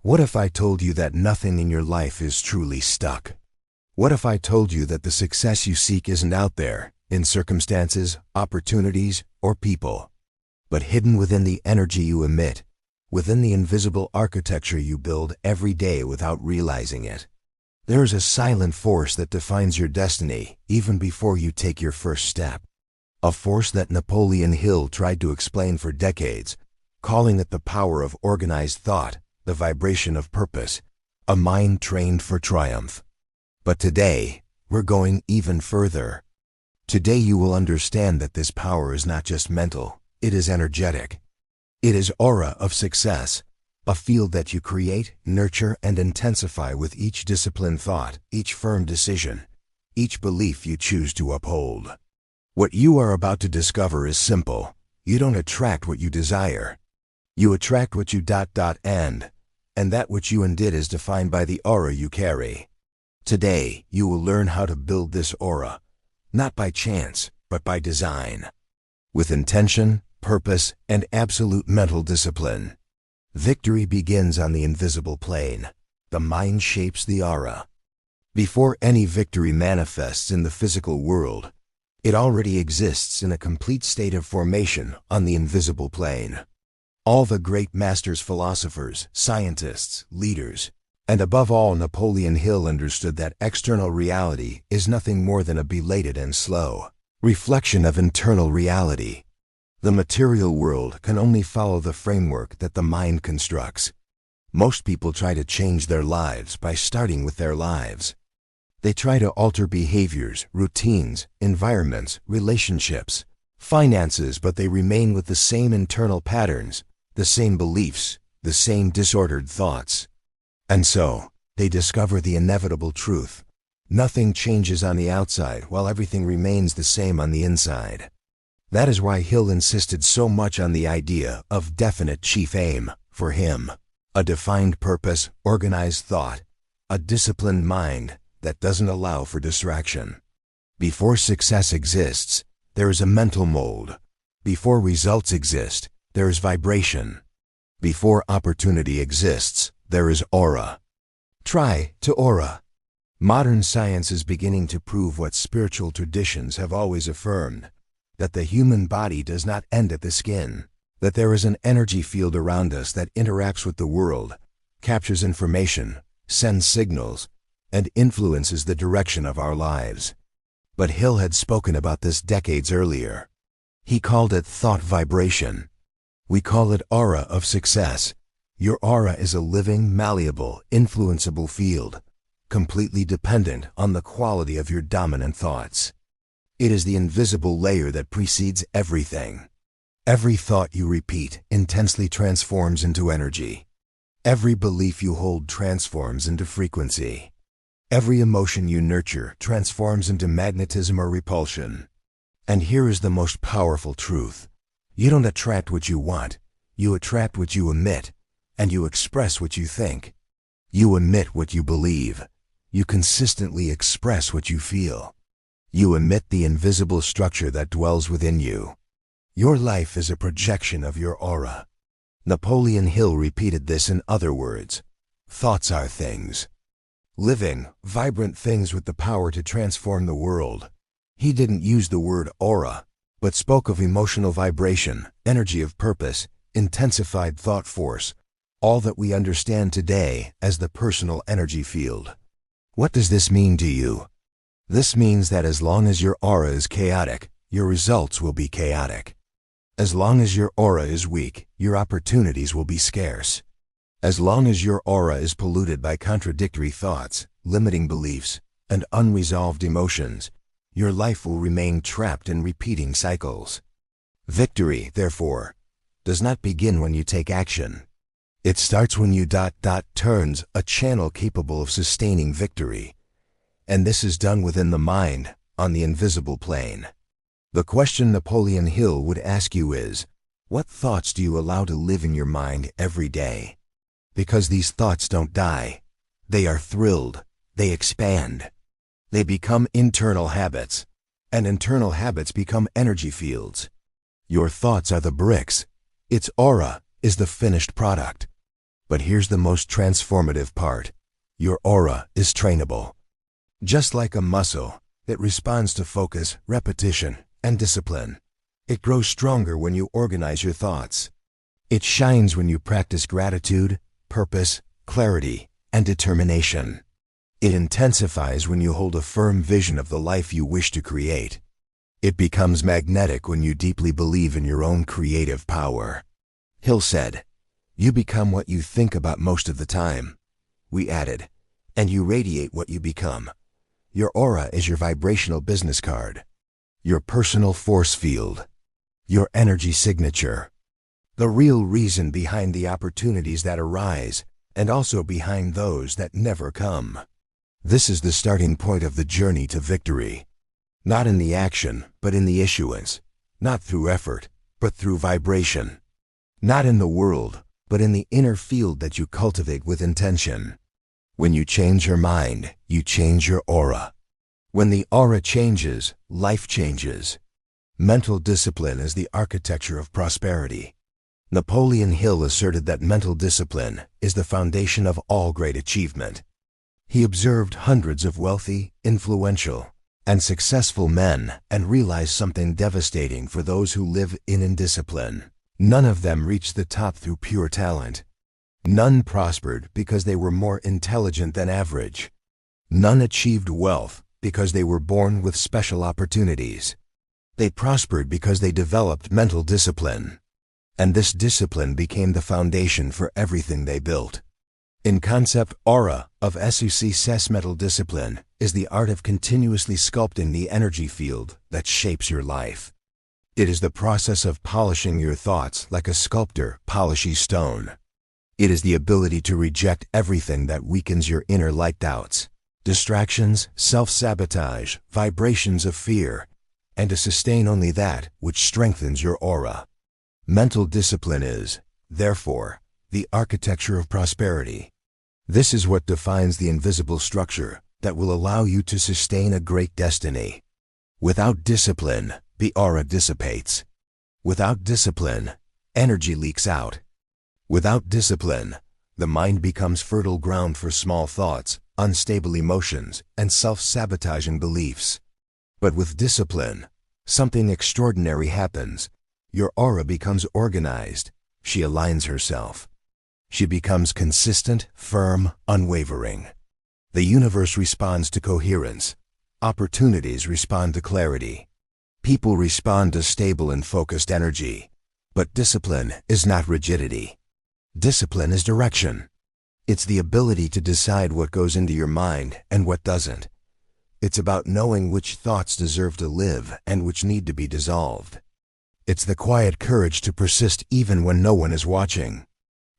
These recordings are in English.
What if I told you that nothing in your life is truly stuck? What if I told you that the success you seek isn't out there, in circumstances, opportunities, or people, but hidden within the energy you emit, within the invisible architecture you build every day without realizing it? There is a silent force that defines your destiny even before you take your first step. A force that Napoleon Hill tried to explain for decades, calling it the power of organized thought, the vibration of purpose, a mind trained for triumph. But today, we're going even further. Today you will understand that this power is not just mental, it is energetic. It is aura of success, a field that you create, nurture, and intensify with each disciplined thought, each firm decision, each belief you choose to uphold. What you are about to discover is simple. You don't attract what you desire. You attract what you and that which you did is defined by the aura you carry. Today, you will learn how to build this aura, not by chance, but by design, with intention, purpose, and absolute mental discipline. Victory begins on the invisible plane. The mind shapes the aura. Before any victory manifests in the physical world, it already exists in a complete state of formation on the invisible plane. All the great masters, philosophers, scientists, leaders, and above all Napoleon Hill understood that external reality is nothing more than a belated and slow reflection of internal reality. The material world can only follow the framework that the mind constructs. Most people try to change their lives by starting with their lives. They try to alter behaviors, routines, environments, relationships, finances, but they remain with the same internal patterns, the same beliefs, the same disordered thoughts. And so, they discover the inevitable truth. Nothing changes on the outside while everything remains the same on the inside. That is why Hill insisted so much on the idea of definite chief aim for him. A defined purpose, organized thought, a disciplined mind that doesn't allow for distraction. Before success exists, there is a mental mold. Before results exist, there is vibration. Before opportunity exists, there is aura. Try to aura. Modern science is beginning to prove what spiritual traditions have always affirmed, that the human body does not end at the skin, that there is an energy field around us that interacts with the world, captures information, sends signals, and influences the direction of our lives. But Hill had spoken about this decades earlier. He called it thought vibration. We call it aura of success. Your aura is a living, malleable, influenceable field, completely dependent on the quality of your dominant thoughts. It is the invisible layer that precedes everything. Every thought you repeat intensely transforms into energy. Every belief you hold transforms into frequency. Every emotion you nurture transforms into magnetism or repulsion. And here is the most powerful truth. You don't attract what you want. You attract what you emit, and you express what you think. You emit what you believe. You consistently express what you feel. You emit the invisible structure that dwells within you. Your life is a projection of your aura. Napoleon Hill repeated this in other words. Thoughts are things. Living, vibrant things with the power to transform the world. He didn't use the word aura, but spoke of emotional vibration, energy of purpose, intensified thought force, all that we understand today as the personal energy field. What does this mean to you? This means that as long as your aura is chaotic, your results will be chaotic. As long as your aura is weak, your opportunities will be scarce. As long as your aura is polluted by contradictory thoughts, limiting beliefs, and unresolved emotions, your life will remain trapped in repeating cycles. Victory, therefore, does not begin when you take action. It starts when you turns a channel capable of sustaining victory. And this is done within the mind, on the invisible plane. The question Napoleon Hill would ask you is, what thoughts do you allow to live in your mind every day? Because these thoughts don't die. They are thrilled. They expand. They become internal habits, and internal habits become energy fields. Your thoughts are the bricks. Its aura is the finished product. But here's the most transformative part. Your aura is trainable. Just like a muscle, it responds to focus, repetition, and discipline. It grows stronger when you organize your thoughts. It shines when you practice gratitude, purpose, clarity, and determination. It intensifies when you hold a firm vision of the life you wish to create. It becomes magnetic when you deeply believe in your own creative power. Hill said, "You become what you think about most of the time." We added, "And you radiate what you become." Your aura is your vibrational business card, your personal force field, your energy signature. The real reason behind the opportunities that arise, and also behind those that never come. This is the starting point of the journey to victory. Not in the action, but in the issuance. Not through effort, but through vibration. Not in the world, but in the inner field that you cultivate with intention. When you change your mind, you change your aura. When the aura changes, life changes. Mental discipline is the architecture of prosperity. Napoleon Hill asserted that mental discipline is the foundation of all great achievement. He observed hundreds of wealthy, influential, and successful men and realized something devastating for those who live in indiscipline. None of them reached the top through pure talent. None prospered because they were more intelligent than average. None achieved wealth because they were born with special opportunities. They prospered because they developed mental discipline. And this discipline became the foundation for everything they built. In concept aura of success, mental discipline is the art of continuously sculpting the energy field that shapes your life. It is the process of polishing your thoughts like a sculptor polishes stone. It is the ability to reject everything that weakens your inner light doubts, distractions, self-sabotage, vibrations of fear, and to sustain only that which strengthens your aura. Mental discipline is, therefore, the architecture of prosperity. This is what defines the invisible structure that will allow you to sustain a great destiny. Without discipline, the aura dissipates. Without discipline, energy leaks out. Without discipline, the mind becomes fertile ground for small thoughts, unstable emotions, and self-sabotaging beliefs. But with discipline, something extraordinary happens. Your aura becomes organized. She aligns herself. She becomes consistent, firm, unwavering. The universe responds to coherence. Opportunities respond to clarity. People respond to stable and focused energy. But discipline is not rigidity. Discipline is direction. It's the ability to decide what goes into your mind and what doesn't. It's about knowing which thoughts deserve to live and which need to be dissolved. It's the quiet courage to persist even when no one is watching.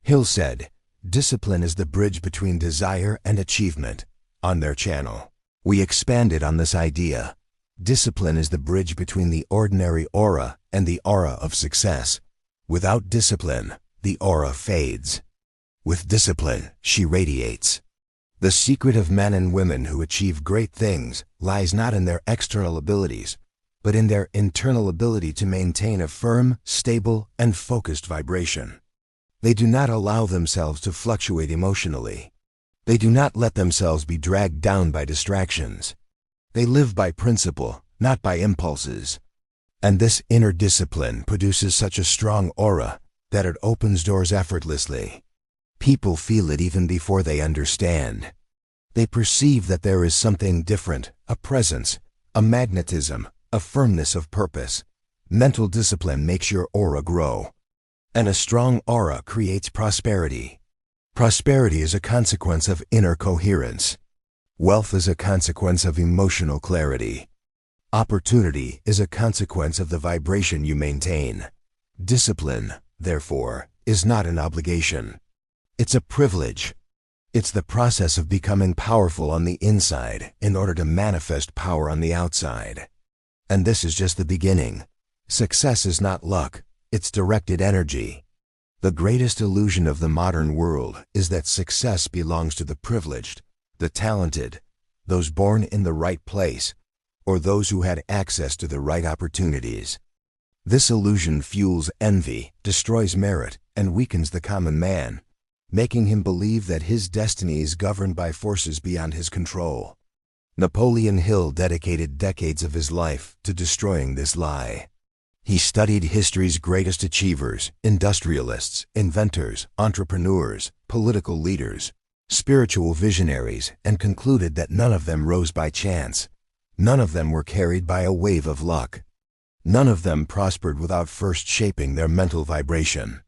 Hill said, "Discipline is the bridge between desire and achievement." On their channel, we expanded on this idea. Discipline is the bridge between the ordinary aura and the aura of success. Without discipline, the aura fades. With discipline, she radiates. The secret of men and women who achieve great things lies not in their external abilities, but in their internal ability to maintain a firm, stable, and focused vibration. They do not allow themselves to fluctuate emotionally. They do not let themselves be dragged down by distractions. They live by principle, not by impulses. And this inner discipline produces such a strong aura that it opens doors effortlessly. People feel it even before they understand. They perceive that there is something different, a presence, a magnetism, a firmness of purpose. Mental discipline makes your aura grow. And a strong aura creates prosperity. Prosperity is a consequence of inner coherence. Wealth is a consequence of emotional clarity. Opportunity is a consequence of the vibration you maintain. Discipline, therefore, is not an obligation. It's a privilege. It's the process of becoming powerful on the inside in order to manifest power on the outside. And this is just the beginning. Success is not luck, it's directed energy. The greatest illusion of the modern world is that success belongs to the privileged, the talented, those born in the right place, or those who had access to the right opportunities. This illusion fuels envy, destroys merit, and weakens the common man. making him believe that his destiny is governed by forces beyond his control. Napoleon Hill dedicated decades of his life to destroying this lie. He studied history's greatest achievers, industrialists, inventors, entrepreneurs, political leaders, spiritual visionaries, and concluded that none of them rose by chance. None of them were carried by a wave of luck. None of them prospered without first shaping their mental vibration.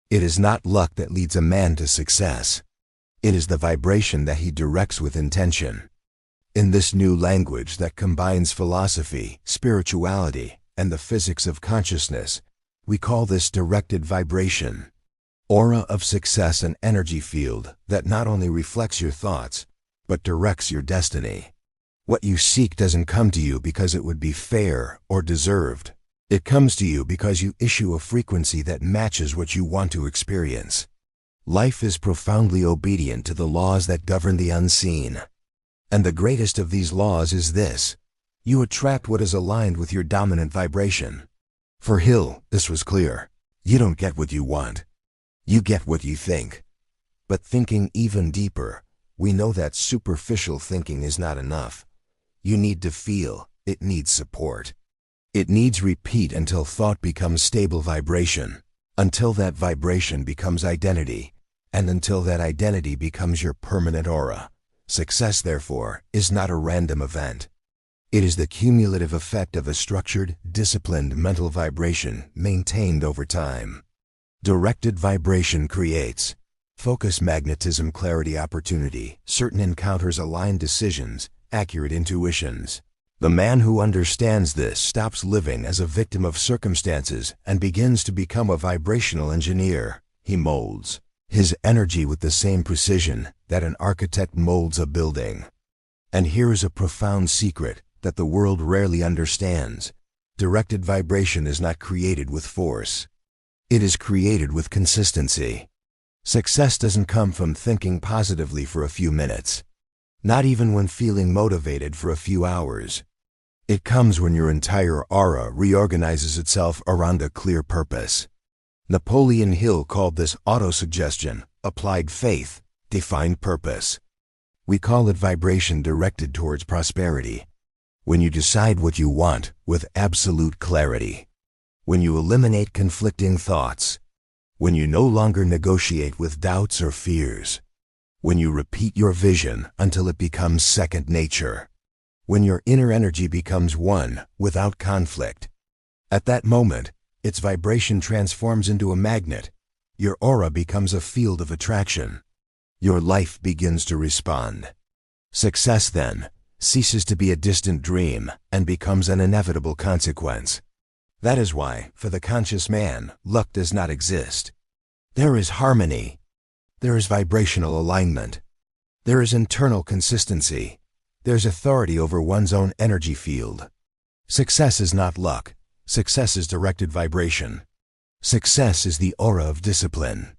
It is not luck that leads a man to success. It is the vibration that he directs with intention. In this new language that combines philosophy, spirituality, and the physics of consciousness, we call this directed vibration. Aura of success, an energy field that not only reflects your thoughts, but directs your destiny. What you seek doesn't come to you because it would be fair or deserved. It comes to you because you issue a frequency that matches what you want to experience. Life is profoundly obedient to the laws that govern the unseen. And the greatest of these laws is this: you attract what is aligned with your dominant vibration. For Hill, this was clear. You don't get what you want. You get what you think. But thinking even deeper, we know that superficial thinking is not enough. You need to feel. It needs support. It needs repeat until thought becomes stable vibration, until that vibration becomes identity, and until that identity becomes your permanent aura. Success, therefore, is not a random event. It is the cumulative effect of a structured, disciplined mental vibration maintained over time. Directed vibration creates focus, magnetism, clarity, opportunity, certain encounters, aligned decisions, accurate intuitions. The man who understands this stops living as a victim of circumstances and begins to become a vibrational engineer. He molds his energy with the same precision that an architect molds a building. And here is a profound secret that the world rarely understands. Directed vibration is not created with force. It is created with consistency. Success doesn't come from thinking positively for a few minutes, not even when feeling motivated for a few hours. It comes when your entire aura reorganizes itself around a clear purpose. Napoleon Hill called this autosuggestion, applied faith, defined purpose. We call it vibration directed towards prosperity. When you decide what you want with absolute clarity, when you eliminate conflicting thoughts, when you no longer negotiate with doubts or fears, when you repeat your vision until it becomes second nature, when your inner energy becomes one without conflict, at that moment, its vibration transforms into a magnet. Your aura becomes a field of attraction. Your life begins to respond. Success, then, ceases to be a distant dream and becomes an inevitable consequence. That is why, for the conscious man, luck does not exist. There is harmony. There is vibrational alignment. There is internal consistency. There's authority over one's own energy field. Success is not luck. Success is directed vibration. Success is the aura of discipline.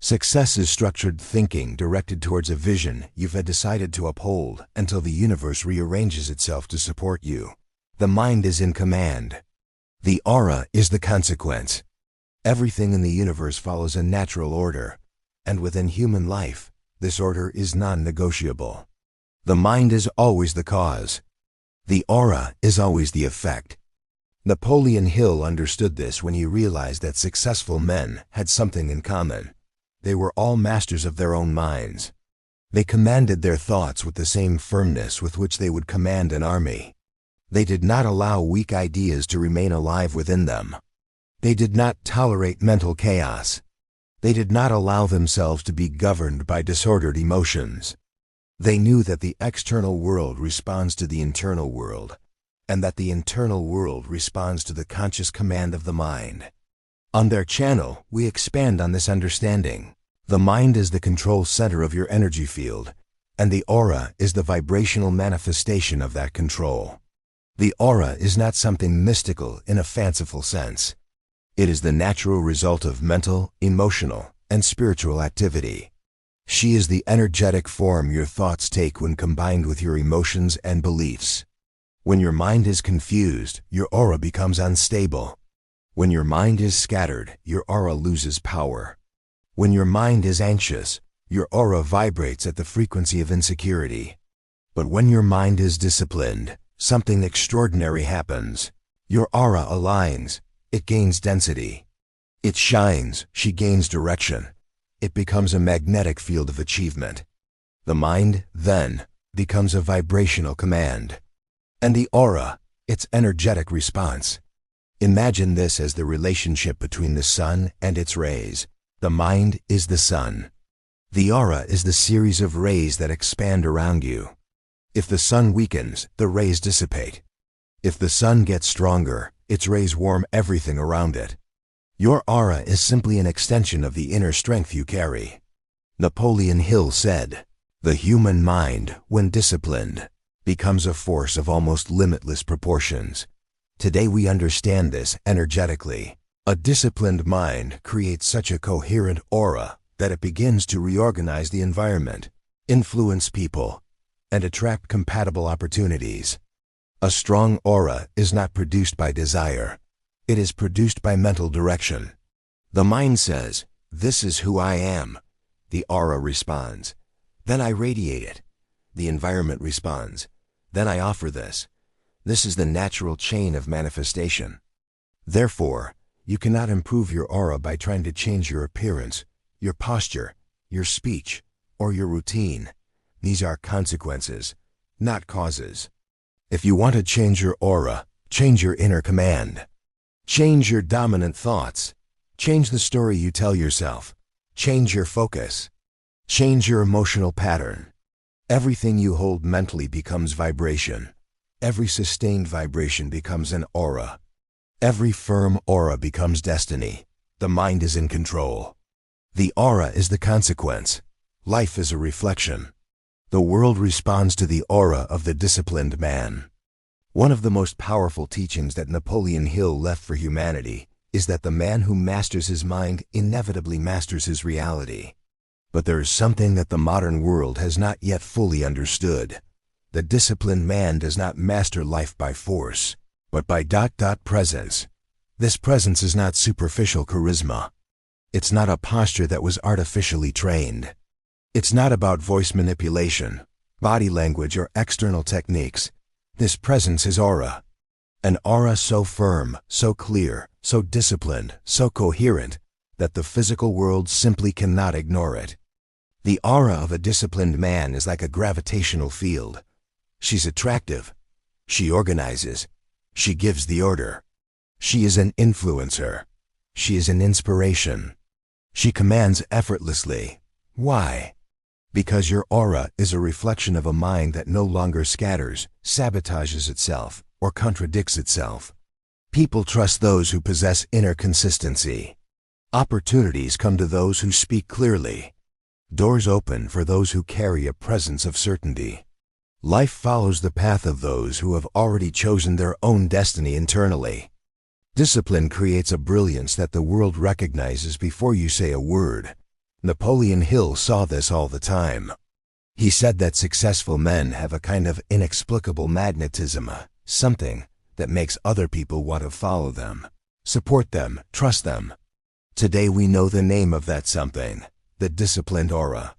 Success is structured thinking directed towards a vision you've decided to uphold until the universe rearranges itself to support you. The mind is in command. The aura is the consequence. Everything in the universe follows a natural order, and within human life, this order is non-negotiable. The mind is always the cause. The aura is always the effect. Napoleon Hill understood this when he realized that successful men had something in common. They were all masters of their own minds. They commanded their thoughts with the same firmness with which they would command an army. They did not allow weak ideas to remain alive within them. They did not tolerate mental chaos. They did not allow themselves to be governed by disordered emotions. They knew that the external world responds to the internal world, and that the internal world responds to the conscious command of the mind. On their channel, we expand on this understanding. The mind is the control center of your energy field, and the aura is the vibrational manifestation of that control. The aura is not something mystical in a fanciful sense. It is the natural result of mental, emotional, and spiritual activity. She is the energetic form your thoughts take when combined with your emotions and beliefs. When your mind is confused, your aura becomes unstable. When your mind is scattered, your aura loses power. When your mind is anxious, your aura vibrates at the frequency of insecurity. But when your mind is disciplined, something extraordinary happens. Your aura aligns, it gains density. It shines, she gains direction. It becomes a magnetic field of achievement. The mind, then, becomes a vibrational command. And the aura, its energetic response. Imagine this as the relationship between the sun and its rays. The mind is the sun. The aura is the series of rays that expand around you. If the sun weakens, the rays dissipate. If the sun gets stronger, its rays warm everything around it. Your aura is simply an extension of the inner strength you carry. Napoleon Hill said, "The human mind, when disciplined, becomes a force of almost limitless proportions." Today we understand this energetically. A disciplined mind creates such a coherent aura that it begins to reorganize the environment, influence people, and attract compatible opportunities. A strong aura is not produced by desire. It is produced by mental direction. The mind says, "This is who I am." The aura responds. Then I radiate it. The environment responds. Then I offer this. This is the natural chain of manifestation. Therefore, you cannot improve your aura by trying to change your appearance, your posture, your speech, or your routine. These are consequences, not causes. If you want to change your aura, change your inner command. Change your dominant thoughts. Change the story you tell yourself. Change your focus. Change your emotional pattern. Everything you hold mentally becomes vibration. Every sustained vibration becomes an aura. Every firm aura becomes destiny. The mind is in control. The aura is the consequence. Life is a reflection. The world responds to the aura of the disciplined man. One of the most powerful teachings that Napoleon Hill left for humanity is that the man who masters his mind inevitably masters his reality. But there is something that the modern world has not yet fully understood. The disciplined man does not master life by force, but by presence. This presence is not superficial charisma. It's not a posture that was artificially trained. It's not about voice manipulation, body language, or external techniques. This presence is aura. An aura so firm, so clear, so disciplined, so coherent, that the physical world simply cannot ignore it. The aura of a disciplined man is like a gravitational field. She's attractive. She organizes. She gives the order. She is an influencer. She is an inspiration. She commands effortlessly. Why? Because your aura is a reflection of a mind that no longer scatters, sabotages itself, or contradicts itself. People trust those who possess inner consistency. Opportunities come to those who speak clearly. Doors open for those who carry a presence of certainty. Life follows the path of those who have already chosen their own destiny internally. Discipline creates a brilliance that the world recognizes before you say a word. Napoleon Hill saw this all the time. He said that successful men have a kind of inexplicable magnetism, something that makes other people want to follow them, support them, trust them. Today we know the name of that something, the disciplined aura.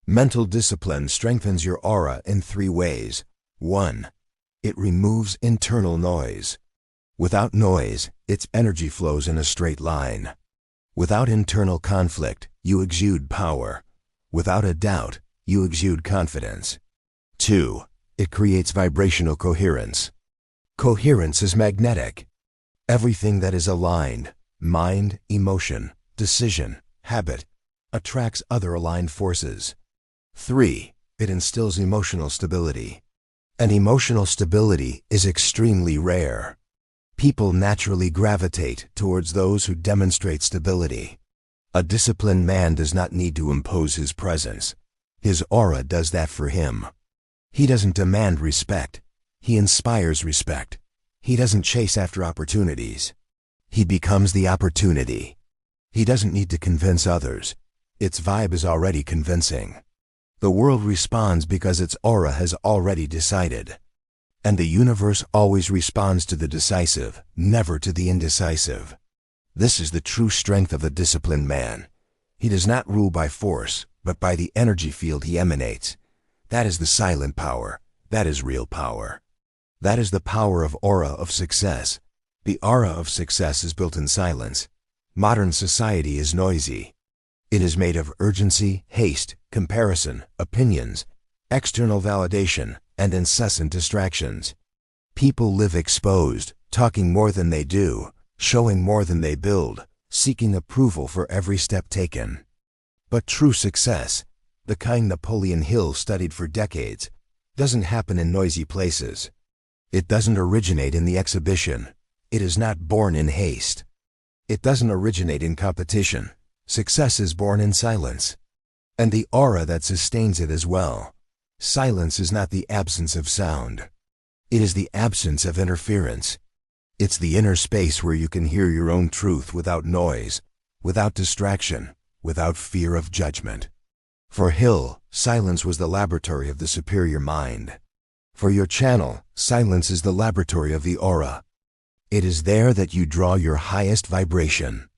Mental discipline strengthens your aura in 3 ways. 1. It removes internal noise. Without noise, its energy flows in a straight line. Without internal conflict, you exude power. Without a doubt, you exude confidence. 2. It creates vibrational coherence. Coherence is magnetic. Everything that is aligned, mind, emotion, decision, habit, attracts other aligned forces. 3. It instills emotional stability. And emotional stability is extremely rare. People naturally gravitate towards those who demonstrate stability. A disciplined man does not need to impose his presence. His aura does that for him. He doesn't demand respect. He inspires respect. He doesn't chase after opportunities. He becomes the opportunity. He doesn't need to convince others. Its vibe is already convincing. The world responds because its aura has already decided. And the universe always responds to the decisive, never to the indecisive. This is the true strength of a disciplined man. He does not rule by force, but by the energy field he emanates. That is the silent power. That is real power. That is the power of aura of success. The aura of success is built in silence. Modern society is noisy. It is made of urgency, haste, comparison, opinions, external validation, and incessant distractions. People live exposed, talking more than they do, showing more than they build, seeking approval for every step taken. But true success, the kind Napoleon Hill studied for decades, doesn't happen in noisy places. It doesn't originate in the exhibition. It is not born in haste. It doesn't originate in competition. Success is born in silence. And the aura that sustains it as well. Silence is not the absence of sound. It is the absence of interference. It's the inner space where you can hear your own truth without noise, without distraction, without fear of judgment. For Hill, silence was the laboratory of the superior mind. For your channel, silence is the laboratory of the aura. It is there that you draw your highest vibration.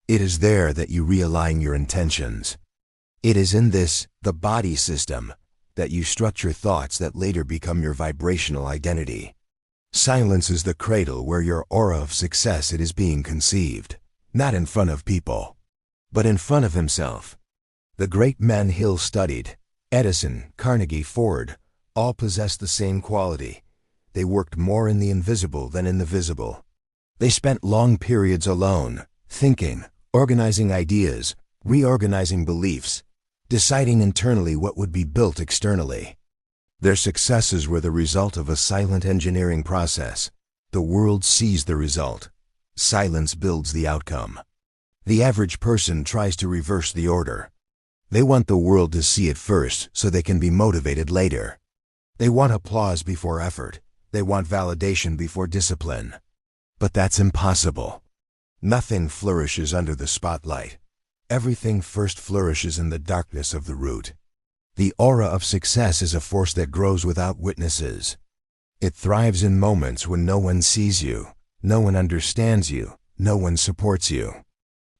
It is there that you realign your intentions. It is in this, the body system, that you structure thoughts that later become your vibrational identity. Silence is the cradle where your aura of success it is being conceived, not in front of people, but in front of himself. The great men Hill studied, Edison, Carnegie, Ford, all possessed the same quality. They worked more in the invisible than in the visible. They spent long periods alone, thinking, organizing ideas, reorganizing beliefs, deciding internally what would be built externally. Their successes were the result of a silent engineering process. The world sees the result. Silence builds the outcome. The average person tries to reverse the order. They want the world to see it first so they can be motivated later. They want applause before effort. They want validation before discipline. But that's impossible. Nothing flourishes under the spotlight. Everything first flourishes in the darkness of the root. The aura of success is a force that grows without witnesses. It thrives in moments when no one sees you, no one understands you, no one supports you.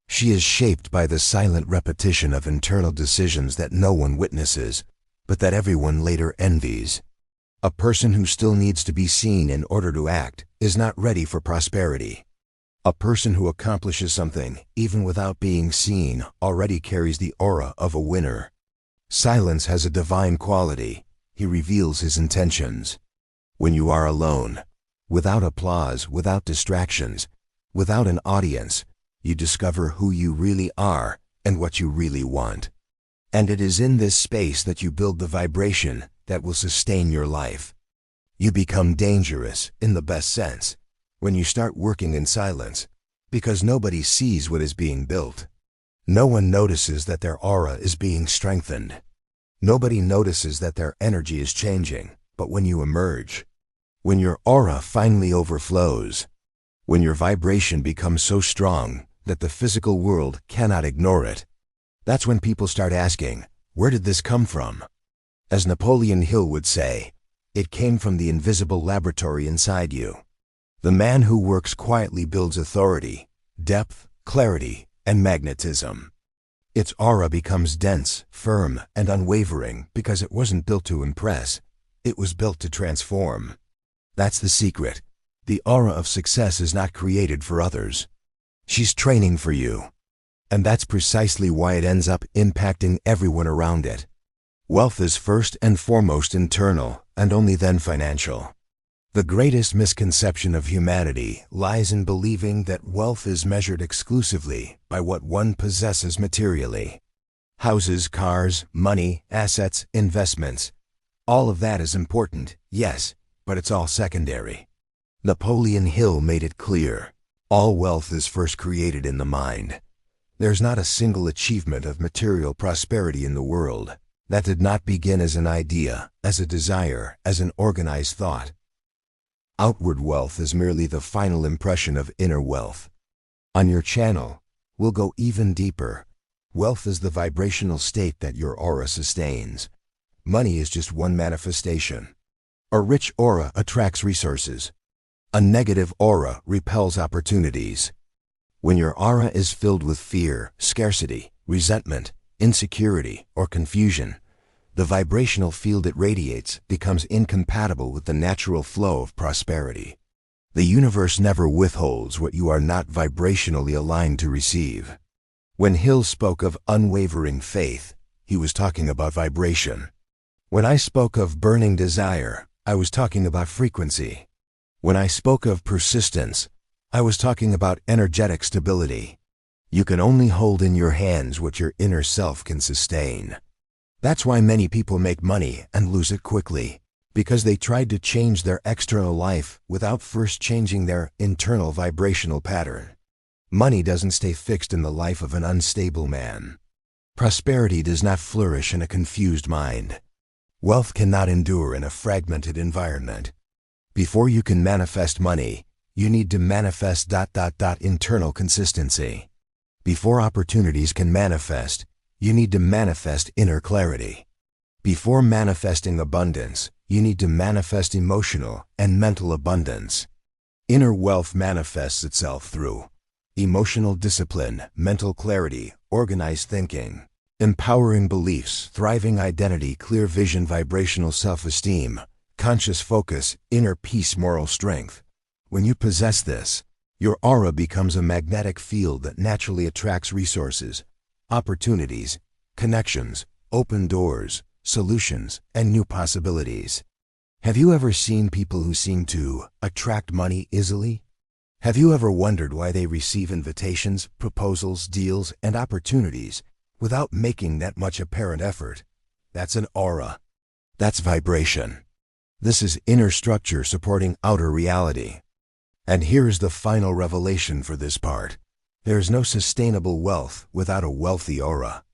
She is shaped by the silent repetition of internal decisions that no one witnesses, but that everyone later envies. A person who still needs to be seen in order to act is not ready for prosperity. A person who accomplishes something, even without being seen, already carries the aura of a winner. Silence has a divine quality. He reveals his intentions. When you are alone, without applause, without distractions, without an audience, you discover who you really are and what you really want. And it is in this space that you build the vibration that will sustain your life. You become dangerous, in the best sense, when you start working in silence, because nobody sees what is being built. No one notices that their aura is being strengthened. Nobody notices that their energy is changing, but when you emerge, when your aura finally overflows, when your vibration becomes so strong that the physical world cannot ignore it, that's when people start asking, where did this come from? As Napoleon Hill would say, it came from the invisible laboratory inside you. The man who works quietly builds authority, depth, clarity, and magnetism. Its aura becomes dense, firm, and unwavering because it wasn't built to impress. It was built to transform. That's the secret. The aura of success is not created for others. She's training for you. And that's precisely why it ends up impacting everyone around it. Wealth is first and foremost internal, and only then financial. The greatest misconception of humanity lies in believing that wealth is measured exclusively by what one possesses materially. Houses, cars, money, assets, investments. All of that is important, yes, but it's all secondary. Napoleon Hill made it clear. All wealth is first created in the mind. There's not a single achievement of material prosperity in the world that did not begin as an idea, as a desire, as an organized thought. Outward wealth is merely the final impression of inner wealth. On your channel, we'll go even deeper. Wealth is the vibrational state that your aura sustains. Money is just one manifestation. A rich aura attracts resources. A negative aura repels opportunities. When your aura is filled with fear, scarcity, resentment, insecurity, or confusion, the vibrational field it radiates becomes incompatible with the natural flow of prosperity. The universe never withholds what you are not vibrationally aligned to receive. When Hill spoke of unwavering faith, he was talking about vibration. When I spoke of burning desire, I was talking about frequency. When I spoke of persistence, I was talking about energetic stability. You can only hold in your hands what your inner self can sustain. That's why many people make money and lose it quickly, because they tried to change their external life without first changing their internal vibrational pattern. Money doesn't stay fixed in the life of an unstable man. Prosperity does not flourish in a confused mind. Wealth cannot endure in a fragmented environment. Before you can manifest money, you need to manifest internal consistency. Before opportunities can manifest, you need to manifest inner clarity. Before manifesting abundance, you need to manifest emotional and mental abundance. Inner wealth manifests itself through emotional discipline, mental clarity, organized thinking, empowering beliefs, thriving identity, clear vision, vibrational self-esteem, conscious focus, inner peace, moral strength. When you possess this, your aura becomes a magnetic field that naturally attracts resources, opportunities, connections, open doors, solutions, and new possibilities. Have you ever seen people who seem to attract money easily? Have you ever wondered why they receive invitations, proposals, deals, and opportunities without making that much apparent effort? That's an aura. That's vibration. This is inner structure supporting outer reality. And here's the final revelation for this part. There is no sustainable wealth without a wealthy aura.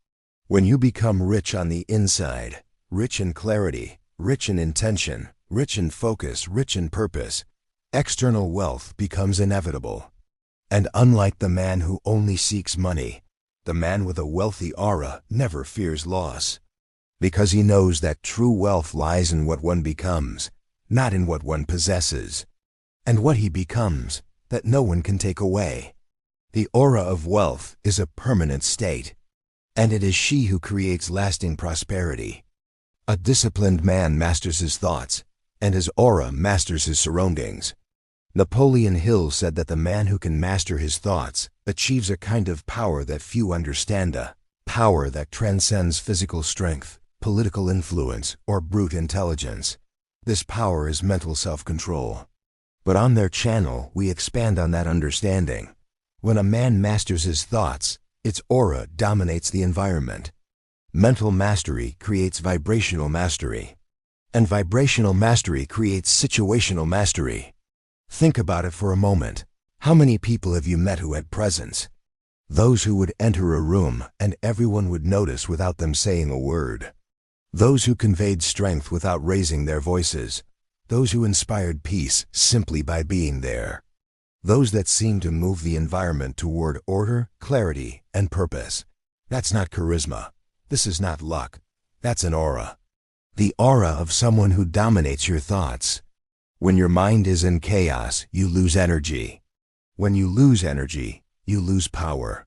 When you become rich on the inside, rich in clarity, rich in intention, rich in focus, rich in purpose, external wealth becomes inevitable. And unlike the man who only seeks money, the man with a wealthy aura never fears loss. Because he knows that true wealth lies in what one becomes, not in what one possesses. And what he becomes, that no one can take away. The aura of wealth is a permanent state, and it is she who creates lasting prosperity. A disciplined man masters his thoughts, and his aura masters his surroundings. Napoleon Hill said that the man who can master his thoughts achieves a kind of power that few understand, a power that transcends physical strength, political influence, or brute intelligence. This power is mental self-control. But on their channel, we expand on that understanding. When a man masters his thoughts, its aura dominates the environment. Mental mastery creates vibrational mastery. And vibrational mastery creates situational mastery. Think about it for a moment. How many people have you met who had presence? Those who would enter a room and everyone would notice without them saying a word. Those who conveyed strength without raising their voices. Those who inspired peace simply by being there. Those that seemed to move the environment toward order, clarity, and purpose. That's not charisma. This is not luck. That's an aura. The aura of someone who dominates your thoughts. When your mind is in chaos, you lose energy. When you lose energy, you lose power.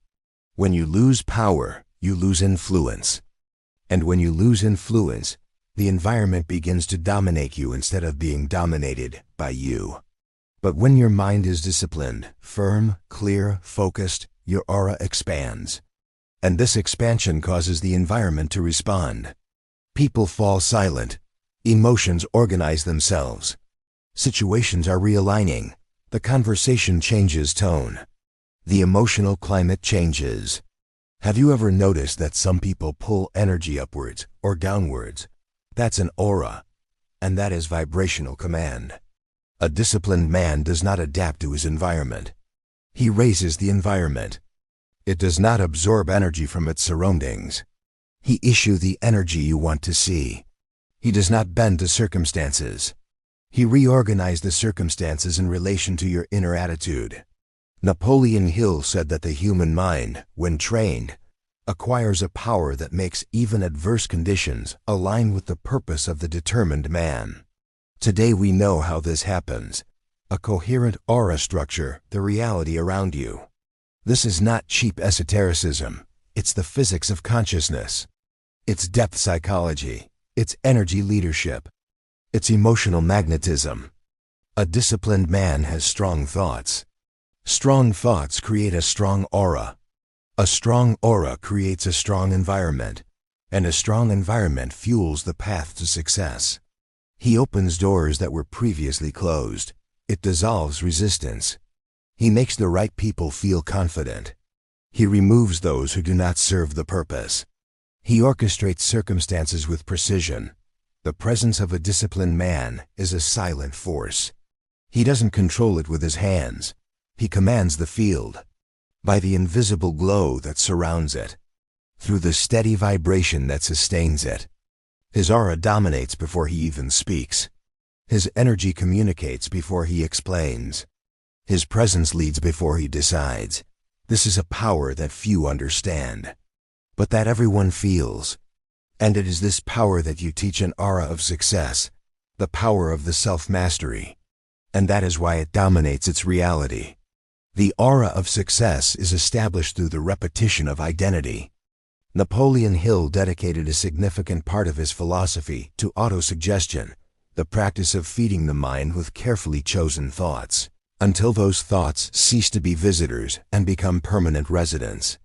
When you lose power, you lose influence. And when you lose influence, the environment begins to dominate you instead of being dominated by you. But when your mind is disciplined, firm, clear, focused, your aura expands. And this expansion causes the environment to respond. People fall silent. Emotions organize themselves. Situations are realigning. The conversation changes tone. The emotional climate changes. Have you ever noticed that some people pull energy upwards or downwards? That's an aura, and that is vibrational command. A disciplined man does not adapt to his environment. He raises the environment. It does not absorb energy from its surroundings. He issues the energy you want to see. He does not bend to circumstances. He reorganizes the circumstances in relation to your inner attitude. Napoleon Hill said that the human mind, when trained, acquires a power that makes even adverse conditions align with the purpose of the determined man. Today we know how this happens. A coherent aura structure, the reality around you. This is not cheap esotericism. It's the physics of consciousness. It's depth psychology. It's energy leadership. It's emotional magnetism. A disciplined man has strong thoughts. Strong thoughts create a strong aura. A strong aura creates a strong environment, and a strong environment fuels the path to success. He opens doors that were previously closed. It dissolves resistance. He makes the right people feel confident. He removes those who do not serve the purpose. He orchestrates circumstances with precision. The presence of a disciplined man is a silent force. He doesn't control it with his hands. He commands the field by the invisible glow that surrounds it, through the steady vibration that sustains it. His aura dominates before he even speaks. His energy communicates before he explains. His presence leads before he decides. This is a power that few understand, but that everyone feels. And it is this power that you teach an aura of success, the power of the self-mastery. And that is why it dominates its reality. The aura of success is established through the repetition of identity. Napoleon Hill dedicated a significant part of his philosophy to autosuggestion, the practice of feeding the mind with carefully chosen thoughts, until those thoughts cease to be visitors and become permanent residents.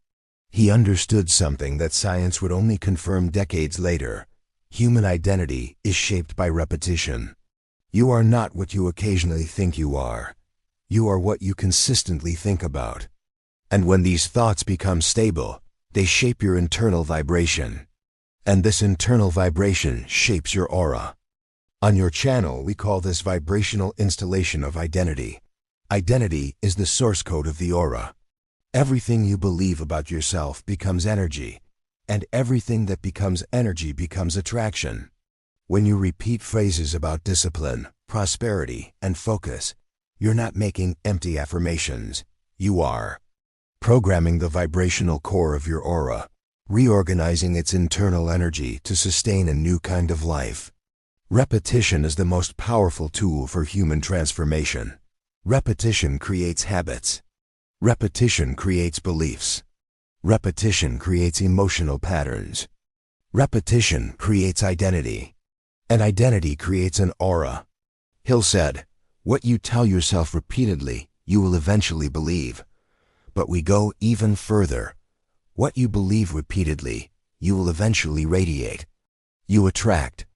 He understood something that science would only confirm decades later. Human identity is shaped by repetition. You are not what you occasionally think you are. You are what you consistently think about. And when these thoughts become stable, they shape your internal vibration. And this internal vibration shapes your aura. On your channel, we call this vibrational installation of identity. Identity is the source code of the aura. Everything you believe about yourself becomes energy, and everything that becomes energy becomes attraction. When you repeat phrases about discipline, prosperity, and focus, you're not making empty affirmations. You are programming the vibrational core of your aura, reorganizing its internal energy to sustain a new kind of life. Repetition is the most powerful tool for human transformation. Repetition creates habits. Repetition creates beliefs. Repetition creates emotional patterns. Repetition creates identity. And identity creates an aura. Hill said, "What you tell yourself repeatedly, you will eventually believe." But we go even further. What you believe repeatedly, you will eventually radiate. You attract.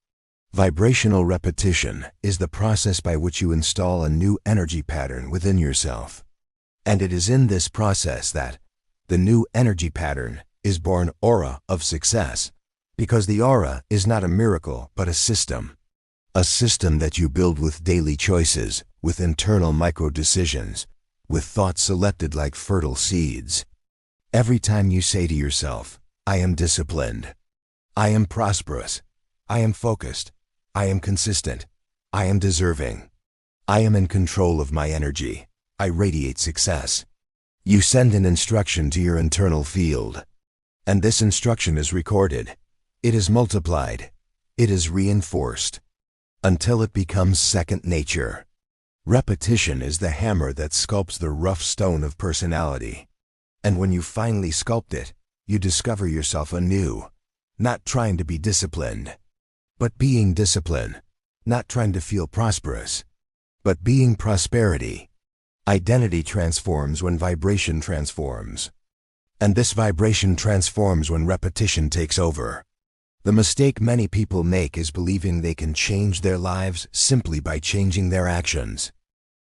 Vibrational repetition is the process by which you install a new energy pattern within yourself. And it is in this process that the new energy pattern is born aura of success, because the aura is not a miracle but a system. A system that you build with daily choices, with internal micro-decisions, with thoughts selected like fertile seeds. Every time you say to yourself, "I am disciplined. I am prosperous. I am focused. I am consistent. I am deserving. I am in control of my energy. I radiate success," you send an instruction to your internal field. And this instruction is recorded. It is multiplied. It is reinforced, until it becomes second nature. Repetition is the hammer that sculpts the rough stone of personality. And when you finally sculpt it, you discover yourself anew, not trying to be disciplined, but being discipline, not trying to feel prosperous, but being prosperity. Identity transforms when vibration transforms. And this vibration transforms when repetition takes over. The mistake many people make is believing they can change their lives simply by changing their actions.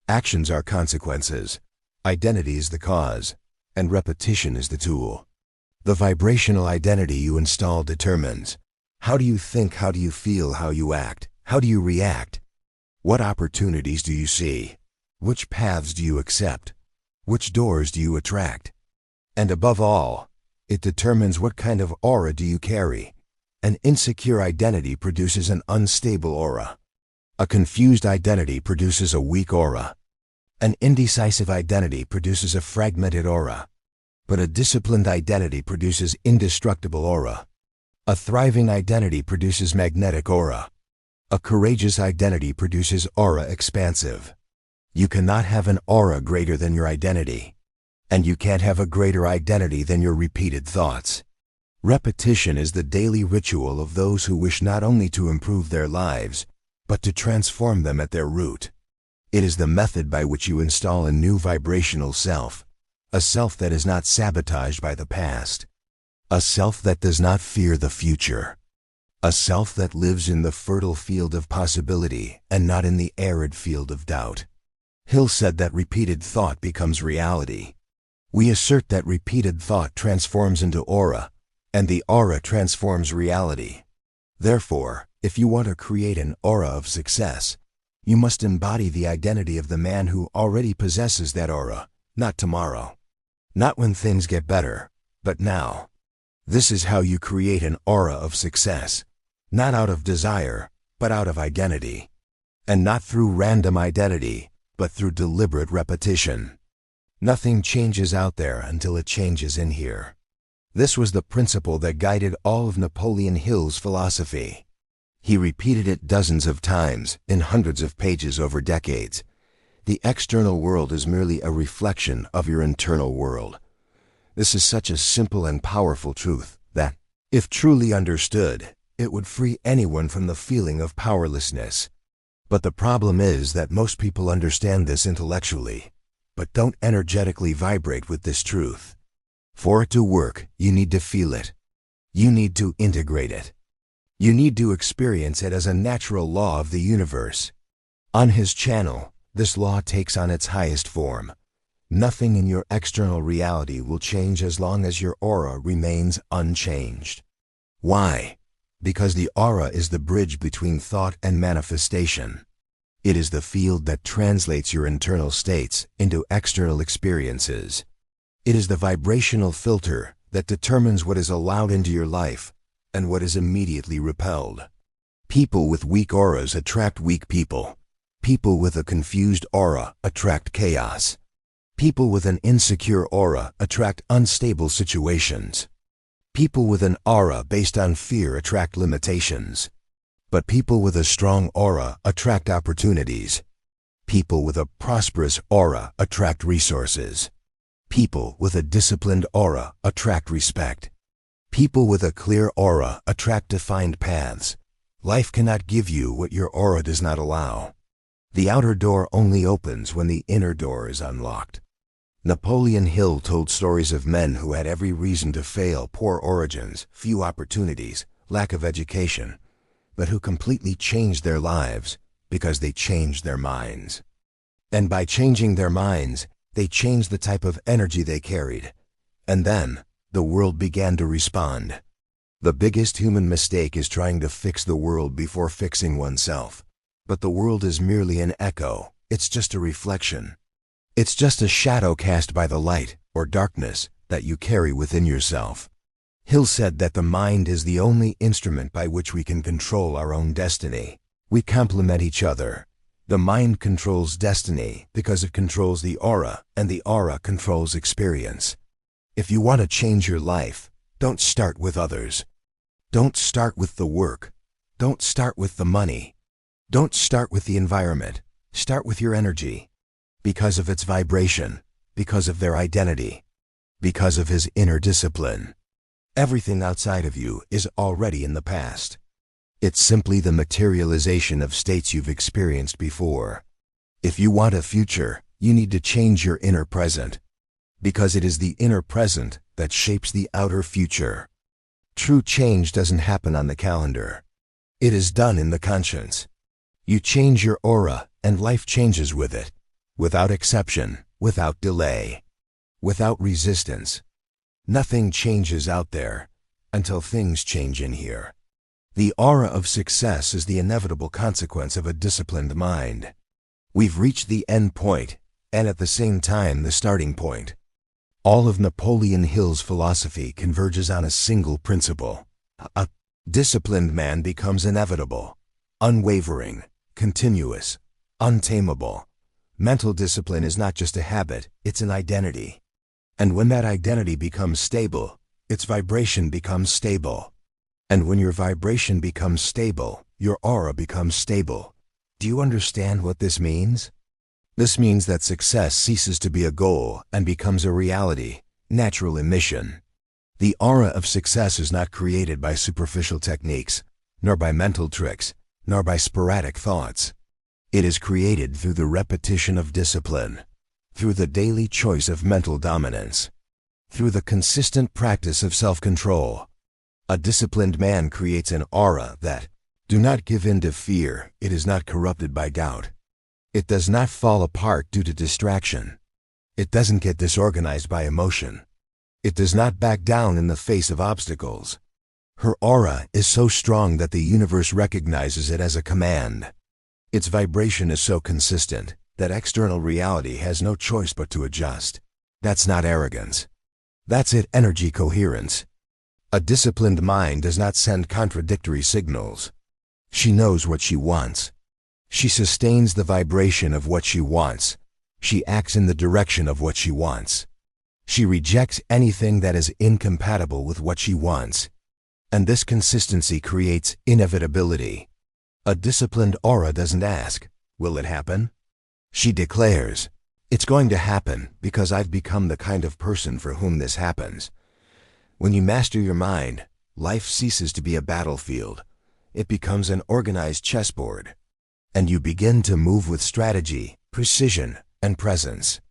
Actions are consequences. Identity is the cause, and repetition is the tool. The vibrational identity you install determines how do you think, how do you feel, how you act, how do you react, what opportunities do you see, which paths do you accept, which doors do you attract, and above all, it determines what kind of aura do you carry. An insecure identity produces an unstable aura. A confused identity produces a weak aura. An indecisive identity produces a fragmented aura. But a disciplined identity produces indestructible aura. A thriving identity produces magnetic aura. A courageous identity produces aura expansive. You cannot have an aura greater than your identity. And you can't have a greater identity than your repeated thoughts. Repetition is the daily ritual of those who wish not only to improve their lives, but to transform them at their root. It is the method by which you install a new vibrational self, a self that is not sabotaged by the past, a self that does not fear the future, a self that lives in the fertile field of possibility and not in the arid field of doubt. Hill said that repeated thought becomes reality. We assert that repeated thought transforms into aura, and the aura transforms reality. Therefore, if you want to create an aura of success, you must embody the identity of the man who already possesses that aura, not tomorrow. Not when things get better, but now. This is how you create an aura of success, not out of desire, but out of identity. And not through random identity, but through deliberate repetition. Nothing changes out there until it changes in here. This was the principle that guided all of Napoleon Hill's philosophy. He repeated it dozens of times, in hundreds of pages over decades. The external world is merely a reflection of your internal world. This is such a simple and powerful truth that, if truly understood, it would free anyone from the feeling of powerlessness. But the problem is that most people understand this intellectually, but don't energetically vibrate with this truth. For it to work, you need to feel it. You need to integrate it. You need to experience it as a natural law of the universe. On his channel, this law takes on its highest form. Nothing in your external reality will change as long as your aura remains unchanged. Why? Because the aura is the bridge between thought and manifestation. It is the field that translates your internal states into external experiences. It is the vibrational filter that determines what is allowed into your life and what is immediately repelled. People with weak auras attract weak people. People with a confused aura attract chaos. People with an insecure aura attract unstable situations. People with an aura based on fear attract limitations. But people with a strong aura attract opportunities. People with a prosperous aura attract resources. People with a disciplined aura attract respect. People with a clear aura attract defined paths. Life cannot give you what your aura does not allow. The outer door only opens when the inner door is unlocked. Napoleon Hill told stories of men who had every reason to fail: poor origins, few opportunities, lack of education, but who completely changed their lives because they changed their minds. And by changing their minds, they changed the type of energy they carried. And then, the world began to respond. The biggest human mistake is trying to fix the world before fixing oneself. But the world is merely an echo. It's just a reflection. It's just a shadow cast by the light, or darkness, that you carry within yourself. Hill said that the mind is the only instrument by which we can control our own destiny. We complement each other. The mind controls destiny because it controls the aura, and the aura controls experience. If you want to change your life, don't start with others. Don't start with the work. Don't start with the money. Don't start with the environment. Start with your energy. Because of its vibration, because of their identity, because of his inner discipline. Everything outside of you is already in the past. It's simply the materialization of states you've experienced before. If you want a future, you need to change your inner present, because it is the inner present that shapes the outer future. True change doesn't happen on the calendar. It is done in the conscience. You change your aura, and life changes with it. Without exception, without delay, without resistance. Nothing changes out there until things change in here. The aura of success is the inevitable consequence of a disciplined mind. We've reached the end point, and at the same time the starting point. All of Napoleon Hill's philosophy converges on a single principle. A disciplined man becomes inevitable, unwavering, continuous, untamable. Mental discipline is not just a habit, it's an identity. And when that identity becomes stable, its vibration becomes stable. And when your vibration becomes stable, your aura becomes stable. Do you understand what this means? This means that success ceases to be a goal and becomes a reality, natural emission. The aura of success is not created by superficial techniques, nor by mental tricks, nor by sporadic thoughts. It is created through the repetition of discipline, through the daily choice of mental dominance, through the consistent practice of self-control. A disciplined man creates an aura that do not give in to fear. It is not corrupted by doubt. It does not fall apart due to distraction. It doesn't get disorganized by emotion. It does not back down in the face of obstacles. Her aura is so strong that the universe recognizes it as a command. Its vibration is so consistent that external reality has no choice but to adjust. That's not arrogance. That's energy coherence. A disciplined mind does not send contradictory signals. She knows what she wants. She sustains the vibration of what she wants. She acts in the direction of what she wants. She rejects anything that is incompatible with what she wants. And this consistency creates inevitability. A disciplined aura doesn't ask, "Will it happen?" She declares, "It's going to happen because I've become the kind of person for whom this happens." When you master your mind, life ceases to be a battlefield. It becomes an organized chessboard. And you begin to move with strategy, precision, and presence.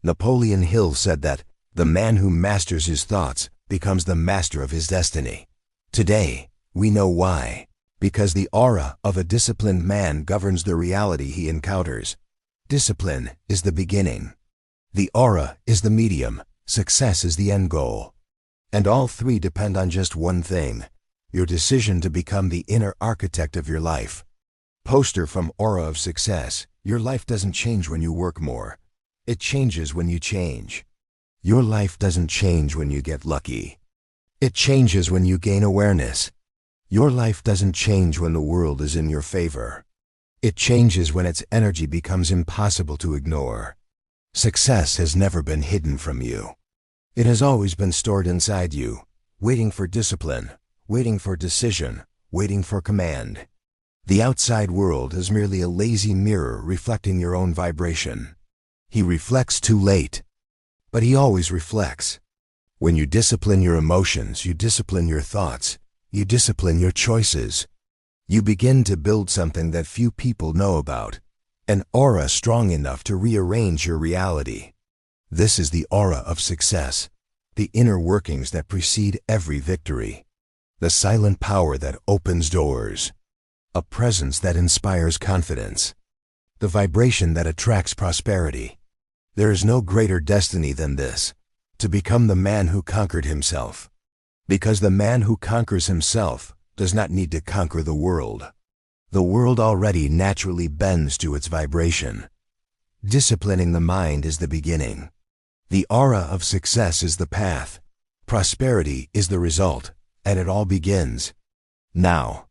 Napoleon Hill said that the man who masters his thoughts becomes the master of his destiny. Today, we know why. Because the aura of a disciplined man governs the reality he encounters. Discipline is the beginning. The aura is the medium. Success is the end goal. And all three depend on just one thing: your decision to become the inner architect of your life. Poster from Aura of Success. Your life doesn't change when you work more. It changes when you change. Your life doesn't change when you get lucky. It changes when you gain awareness. Your life doesn't change when the world is in your favor. It changes when its energy becomes impossible to ignore. Success has never been hidden from you. It has always been stored inside you, waiting for discipline, waiting for decision, waiting for command. The outside world is merely a lazy mirror reflecting your own vibration. He reflects too late, but he always reflects. When you discipline your emotions, you discipline your thoughts, you discipline your choices. You begin to build something that few people know about, an aura strong enough to rearrange your reality. This is the aura of success, the inner workings that precede every victory, the silent power that opens doors, a presence that inspires confidence, the vibration that attracts prosperity. There is no greater destiny than this, to become the man who conquered himself. Because the man who conquers himself does not need to conquer the world. The world already naturally bends to its vibration. Disciplining the mind is the beginning. The aura of success is the path. Prosperity is the result, and it all begins now.